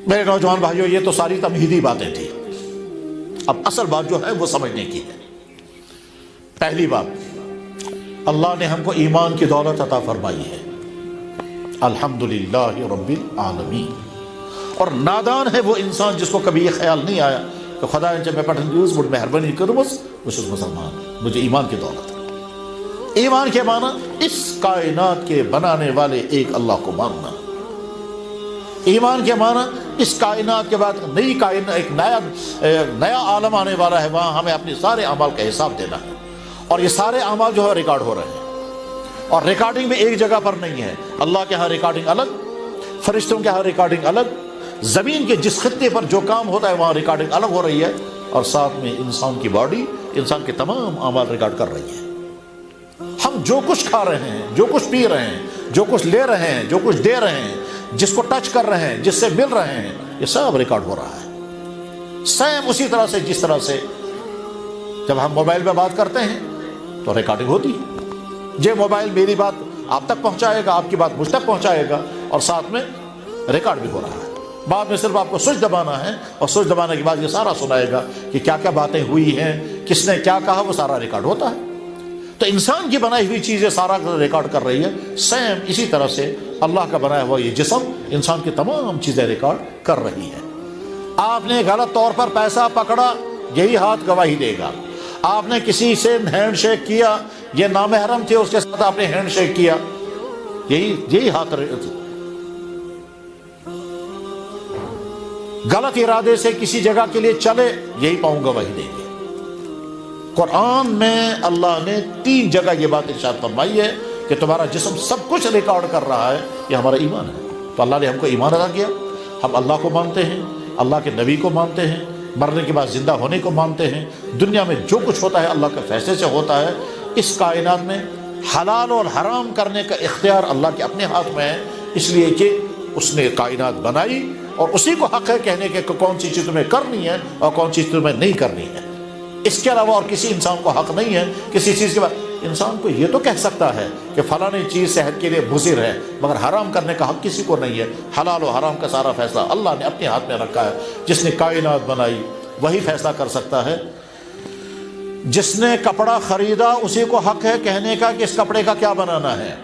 میرے نوجوان بھائیوں، یہ تو ساری تمہیدی باتیں تھیں. اب اصل بات جو ہے وہ سمجھنے کی ہے. پہلی بات، اللہ نے ہم کو ایمان کی دولت عطا فرمائی ہے، الحمدللہ رب العالمین. اور نادان ہے وہ انسان جس کو کبھی یہ خیال نہیں آیا کہ خدا جب میں پٹھن دیوز مجھ مہربانی کروں بس مسلمان، مجھے ایمان کی دولت ہے. ایمان کے معنی اس کائنات کے بنانے والے ایک اللہ کو ماننا. ایمان کے معنی اس کائنات کے بعد نئی کائنات، ایک نیا عالم آنے والا ہے، وہاں ہمیں اپنے سارے اعمال کا حساب دینا ہے. اور یہ سارے اعمال جو ہے ریکارڈ ہو رہے ہیں، اور ریکارڈنگ بھی ایک جگہ پر نہیں ہے. اللہ کے ہاں ریکارڈنگ الگ، فرشتوں کے ہاں ریکارڈنگ الگ، زمین کے جس خطے پر جو کام ہوتا ہے وہاں ریکارڈنگ الگ ہو رہی ہے، اور ساتھ میں انسان کی باڈی، انسان کے تمام اعمال ریکارڈ کر رہی ہے. ہم جو کچھ کھا رہے ہیں، جو کچھ پی رہے ہیں، جو کچھ لے رہے ہیں، جو کچھ دے رہے ہیں، جس کو ٹچ کر رہے ہیں، جس سے مل رہے ہیں، یہ سب ریکارڈ ہو رہا ہے. سیم اسی طرح سے جس طرح سے جب ہم موبائل پہ بات کرتے ہیں تو ریکارڈنگ ہوتی ہے. یہ موبائل میری بات آپ تک پہنچائے گا، آپ کی بات مجھ تک پہنچائے گا، اور ساتھ میں ریکارڈ بھی ہو رہا ہے. بعد میں صرف آپ کو سوئچ دبانا ہے، اور سوئچ دبانے کے بعد یہ سارا سنائے گا کہ کیا کیا باتیں ہوئی ہیں، کس نے کیا کہا، وہ سارا ریکارڈ ہوتا ہے. تو انسان کی بنائی ہوئی چیزیں سارا ریکارڈ کر رہی ہے. سیم اسی طرح سے اللہ کا بنایا ہوا یہ جسم انسان کی تمام چیزیں ریکارڈ کر رہی ہے. آپ نے غلط طور پر پیسہ پکڑا، یہی ہاتھ گواہی دے گا. آپ نے کسی سے ہینڈ شیک کیا، یہ نامحرم تھے، اس کے ساتھ آپ نے ہینڈ شیک کیا، یہی ہاتھ. غلط ارادے سے کسی جگہ کے لیے چلے، یہی پاؤں گواہی دیں گے. قرآن میں اللہ نے 3 جگہ یہ بات ارشاد فرمائی ہے کہ تمہارا جسم سب کچھ ریکارڈ کر رہا ہے. یہ ہمارا ایمان ہے. تو اللہ نے ہم کو ایمان عطا کیا. ہم اللہ کو مانتے ہیں، اللہ کے نبی کو مانتے ہیں، مرنے کے بعد زندہ ہونے کو مانتے ہیں. دنیا میں جو کچھ ہوتا ہے اللہ کے فیصلے سے ہوتا ہے. اس کائنات میں حلال اور حرام کرنے کا اختیار اللہ کے اپنے ہاتھ میں ہے، اس لیے کہ اس نے کائنات بنائی اور اسی کو حق ہے کہنے کے کہ کون سی چیز تمہیں کرنی ہے اور کون سی چیز تمہیں نہیں کرنی ہے. اس کے علاوہ اور کسی انسان کو حق نہیں ہے کسی چیز کے بعد. انسان کو یہ تو کہہ سکتا ہے کہ فلانی چیز صحت کے لیے مضر ہے، مگر حرام کرنے کا حق کسی کو نہیں ہے. حلال و حرام کا سارا فیصلہ اللہ نے اپنے ہاتھ میں رکھا ہے. جس نے کائنات بنائی وہی فیصلہ کر سکتا ہے. جس نے کپڑا خریدا اسی کو حق ہے کہنے کا کہ اس کپڑے کا کیا بنانا ہے.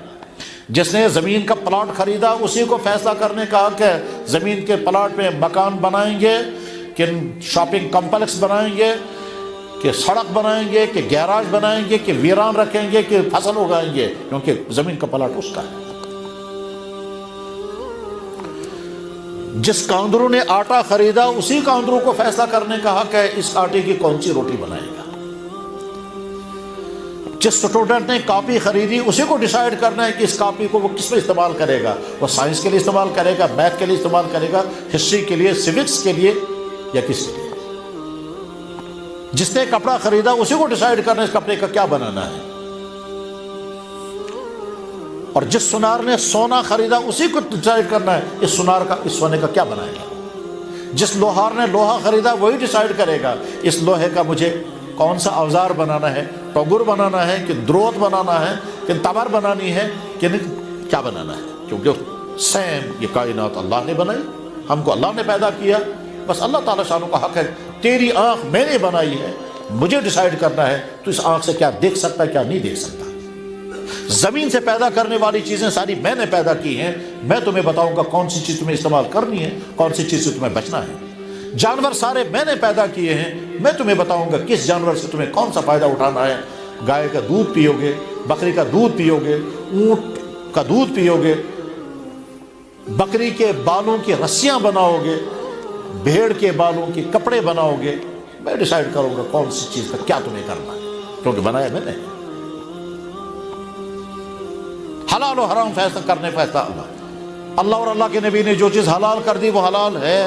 جس نے زمین کا پلاٹ خریدا اسی کو فیصلہ کرنے کا حق ہے زمین کے پلاٹ میں مکان بنائیں گے کہ شاپنگ کمپلیکس بنائیں گے، کہ سڑک بنائیں گے، کہ گیراج بنائیں گے، کہ ویران رکھیں گے، کہ فصل اگائیں گے، کیونکہ زمین کا پلاٹ اس کا ہے. جس کاندرو نے آٹا خریدا اسی کاندرو کو فیصلہ کرنے کا حق ہے اس آٹے کی کون سی روٹی بنائے گا. جس اسٹوڈنٹ نے کاپی خریدی اسی کو ڈیسائیڈ کرنا ہے کہ اس کاپی کو وہ کس میں استعمال کرے گا. وہ سائنس کے لیے استعمال کرے گا، میتھ کے لیے استعمال کرے گا، ہسٹری کے لیے، سیوکس کے لیے، یا کس کے لیے. جس نے کپڑا خریدا اسی کو ڈیسائیڈ کرنا ہے اس کپڑے کا کیا بنانا ہے. اور جس سونار نے سونا خریدا اسی کو ڈیسائیڈ کرنا ہے اس سونار کا، اس سونے کا کیا بنائے گا. جس لوہار نے لوہا خریدا وہی ڈیسائیڈ کرے گا اس لوہے کا مجھے کون سا اوزار بنانا ہے، ٹوگر بنانا ہے کہ دروت بنانا ہے کہ تبر بنانی ہے کہ کیا بنانا ہے. کیونکہ سیم یہ کائنات اللہ نے بنائی، ہم کو اللہ نے پیدا کیا. بس اللہ تعالیٰ شانوں کا حق ہے تیری آنکھ میں نے بنائی ہے، مجھے ڈیسائیڈ کرنا ہے تو اس آنکھ سے کیا دیکھ سکتا ہے کیا نہیں دیکھ سکتا. زمین سے پیدا کرنے والی چیزیں ساری میں نے پیدا کی ہیں. میں تمہیں بتاؤں گا کون سی چیز تمہیں استعمال کرنی ہے، کون سی چیز سے تمہیں بچنا ہے. جانور سارے میں نے پیدا کیے ہیں، میں تمہیں بتاؤں گا کس جانور سے تمہیں کون سا فائدہ اٹھانا ہے. گائے کا دودھ پیو گے، بکری کا دودھ پیو گے، اونٹ کا دودھ پیو گے، بکری کے بالوں کی رسیاں بناؤ گے، بھیڑ کے بالوں کے کپڑے بناؤ گے. میں ڈیسائیڈ کروں گا کون سی چیز کا کیا تمہیں کرنا ہے، کیونکہ بنایا میں نے. حلال و حرام فیصلہ کرنے فیصلہ اللہ اور اللہ کے نبی نے جو چیز حلال کر دی وہ حلال ہے،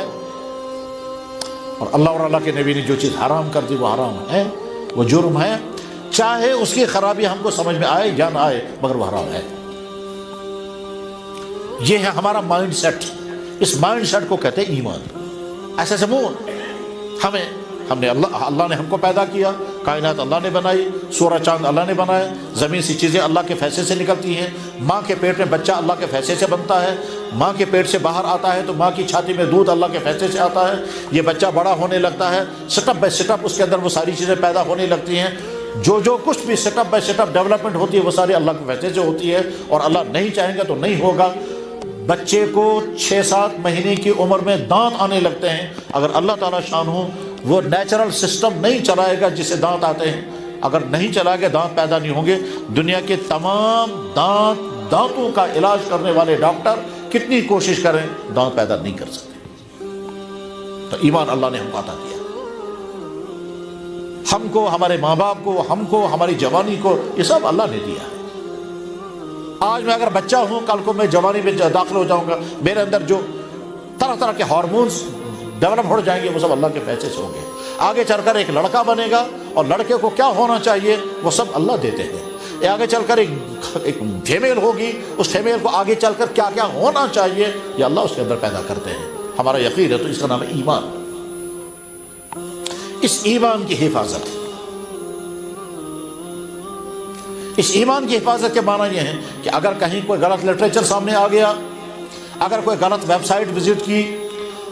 اور اللہ اور اللہ کے نبی نے جو چیز حرام کر دی وہ حرام ہے، وہ جرم ہے. چاہے اس کی خرابی ہم کو سمجھ میں آئے یا نہ آئے مگر وہ حرام ہے. یہ ہے ہمارا مائنڈ سیٹ. اس مائنڈ سیٹ کو کہتے ہیں ایمان. ایسے ہم نے اللہ نے ہم کو پیدا کیا، کائنات اللہ نے بنائی، سورج چاند اللہ نے بنائے، زمین سی چیزیں اللہ کے فیصلے سے نکلتی ہیں، ماں کے پیٹ میں بچہ اللہ کے فیصلے سے بنتا ہے، ماں کے پیٹ سے باہر آتا ہے تو ماں کی چھاتی میں دودھ اللہ کے فیصلے سے آتا ہے، یہ بچہ بڑا ہونے لگتا ہے، سٹپ بائی سٹپ اس کے اندر وہ ساری چیزیں پیدا ہونے لگتی ہیں، جو کچھ بھی سٹپ بائی سٹپ ڈیولپمنٹ ہوتی ہے وہ ساری اللہ کے فیصلے سے ہوتی ہے، اور اللہ نہیں چاہیں گے تو نہیں ہوگا۔ بچے کو 6-7 مہینے کی عمر میں دانت آنے لگتے ہیں، اگر اللہ تعالیٰ شان ہو وہ نیچرل سسٹم نہیں چلائے گا جس سے دانت آتے ہیں، اگر نہیں چلائے گا دانت پیدا نہیں ہوں گے۔ دنیا کے تمام دانتوں کا علاج کرنے والے ڈاکٹر کتنی کوشش کریں دانت پیدا نہیں کر سکتے۔ تو ایمان اللہ نے ہم کو عطا کیا، ہم کو، ہمارے ماں باپ کو، ہم کو، ہماری جوانی کو، یہ سب اللہ نے دیا ہے۔ آج میں اگر بچہ ہوں، کل کو میں جوانی میں داخل ہو جاؤں گا، میرے اندر جو طرح طرح کے ہارمونز ڈیولپ ہو جائیں گے وہ سب اللہ کے فیصلے سے ہوں گے۔ آگے چل کر ایک لڑکا بنے گا اور لڑکے کو کیا ہونا چاہیے وہ سب اللہ دیتے ہیں۔ آگے چل کر ایک فیمیل ہوگی، اس فیمیل کو آگے چل کر کیا کیا ہونا چاہیے یہ اللہ اس کے اندر پیدا کرتے ہیں۔ ہمارا یقین ہے، تو اس کا نام ہے ایمان۔ اس ایمان کی حفاظت، اس ایمان کی حفاظت کے معنی یہ ہے کہ اگر کہیں کوئی غلط لٹریچر سامنے آ گیا، اگر کوئی غلط ویب سائٹ وزٹ کی،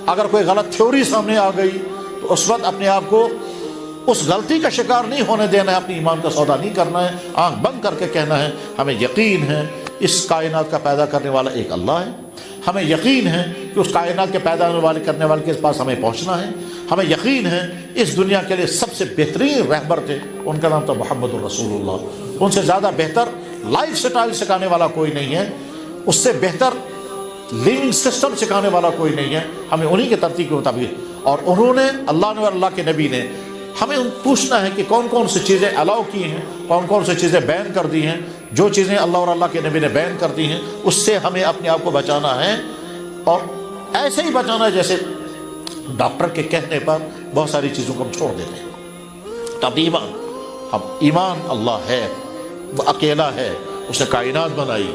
اگر کوئی غلط تھیوری سامنے آ گئی، تو اس وقت اپنے آپ کو اس غلطی کا شکار نہیں ہونے دینا ہے، اپنی ایمان کا سودا نہیں کرنا ہے، آنکھ بند کر کے کہنا ہے ہمیں یقین ہے اس کائنات کا پیدا کرنے والا ایک اللہ ہے، ہمیں یقین ہے کہ اس کائنات کے پیدا کرنے والے کے پاس ہمیں پہنچنا ہے، ہمیں یقین ہے اس دنیا کے لیے سب سے بہترین رہبر تھے، ان کا نام تھا محمد الرسول اللہ، ان سے زیادہ بہتر لائف سٹائل سکھانے والا کوئی نہیں ہے، اس سے بہتر لیونگ سسٹم سکھانے والا کوئی نہیں ہے، ہمیں انہی کے ترتیب کے مطابق، اور انہوں نے، اللہ نے اور اللہ کے نبی نے ہمیں پوچھنا ہے کہ کون کون سی چیزیں الاؤ کی ہیں، کون کون سی چیزیں بین کر دی ہیں، جو چیزیں اللہ اور اللہ کے نبی نے بین کر دی ہیں اس سے ہمیں اپنے آپ کو بچانا ہے، اور ایسے ہی بچانا ہے جیسے ڈاکٹر کے کہنے پر بہت ساری چیزوں کو ہم چھوڑ دیتے ہیں۔ تب ایمان اللہ ہے، وہ اکیلا ہے، اس نے کائنات بنائی،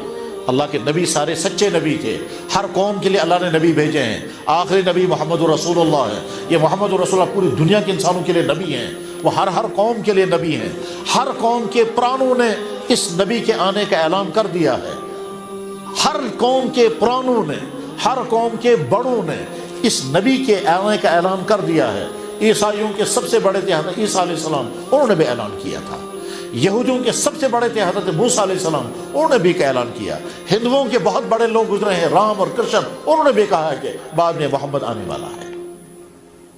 اللہ کے نبی سارے سچے نبی تھے، ہر قوم کے لیے اللہ نے نبی بھیجے ہیں، آخری نبی محمد رسول اللہ ہے، یہ محمد رسول اللہ پوری دنیا کے انسانوں کے لیے نبی ہیں، وہ ہر قوم کے لیے نبی ہیں، ہر قوم کے پرانوں نے اس نبی کے آنے کا اعلان کر دیا ہے، ہر قوم کے پرانوں نے، ہر قوم کے بڑوں نے اس نبی کے آنے کا اعلان کر دیا ہے۔ عیسائیوں کے سب سے بڑے تھے حضرت عیسیٰ علیہ السلام، انہوں نے بھی اعلان کیا تھا، یہودیوں کے سب سے بڑے تھے حضرت موسیٰ علیہ السلام، انہوں نے بھی اعلان کیا، ہندوؤں کے بہت بڑے لوگ گزرے ہیں رام اور کرشن، انہوں نے بھی کہا ہے کہ بعد میں محمد آنے والا ہے۔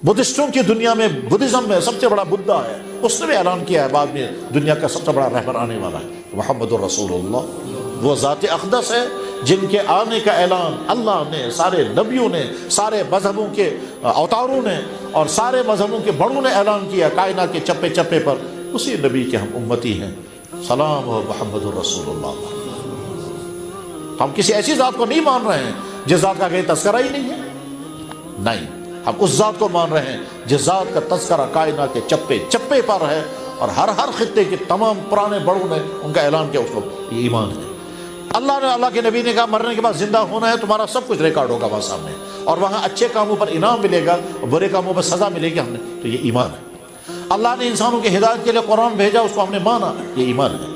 بدھسٹوں کی دنیا میں، بدھزم میں سب سے بڑا بدھا ہے، اس نے بھی اعلان کیا ہے بعد میں دنیا کا سب سے بڑا رہبر آنے والا ہے محمد الرسول اللہ، وہ ذات اقدس ہے جن کے آنے کا اعلان اللہ نے، سارے نبیوں نے، سارے مذہبوں کے اوتاروں نے اور سارے مذہبوں کے بڑوں نے اعلان کیا کائنات کے چپے چپے پر، اسی نبی کے ہم امتی ہیں۔ سلام و محمد الرسول اللہ۔ ہم کسی ایسی ذات کو نہیں مان رہے ہیں جس ذات کا کہیں تذکرہ ہی نہیں ہے، نہیں، ہم اس ذات کو مان رہے ہیں جس ذات کا تذکرہ کائنات کے چپے چپے پر ہے، اور ہر خطے کے تمام پرانے بڑوں نے ان کا اعلان کیا، اس کو یہ ایمان ہے۔ اللہ نے، اللہ کے نبی نے کہا مرنے کے بعد زندہ ہونا ہے، تمہارا سب کچھ ریکارڈ ہوگا وہاں سامنے، اور وہاں اچھے کاموں پر انعام ملے گا اور برے کاموں پر سزا ملے گی، ہم نے، تو یہ ایمان ہے۔ اللہ نے انسانوں کی ہدایت کے لیے قرآن بھیجا، اس کو ہم نے مانا، یہ ایمان ہے۔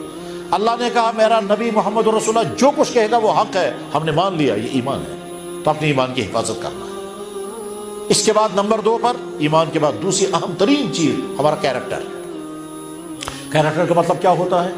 اللہ نے کہا میرا نبی محمد رسول اللہ جو کچھ کہے گا وہ حق ہے، ہم نے مان لیا، یہ ایمان ہے۔ تو اپنے ایمان کی حفاظت کرنا ہے۔ اس کے بعد نمبر 2 پر، ایمان کے بعد دوسری اہم ترین چیز ہمارا کیریکٹر۔ کیریکٹر کا مطلب کیا ہوتا ہے؟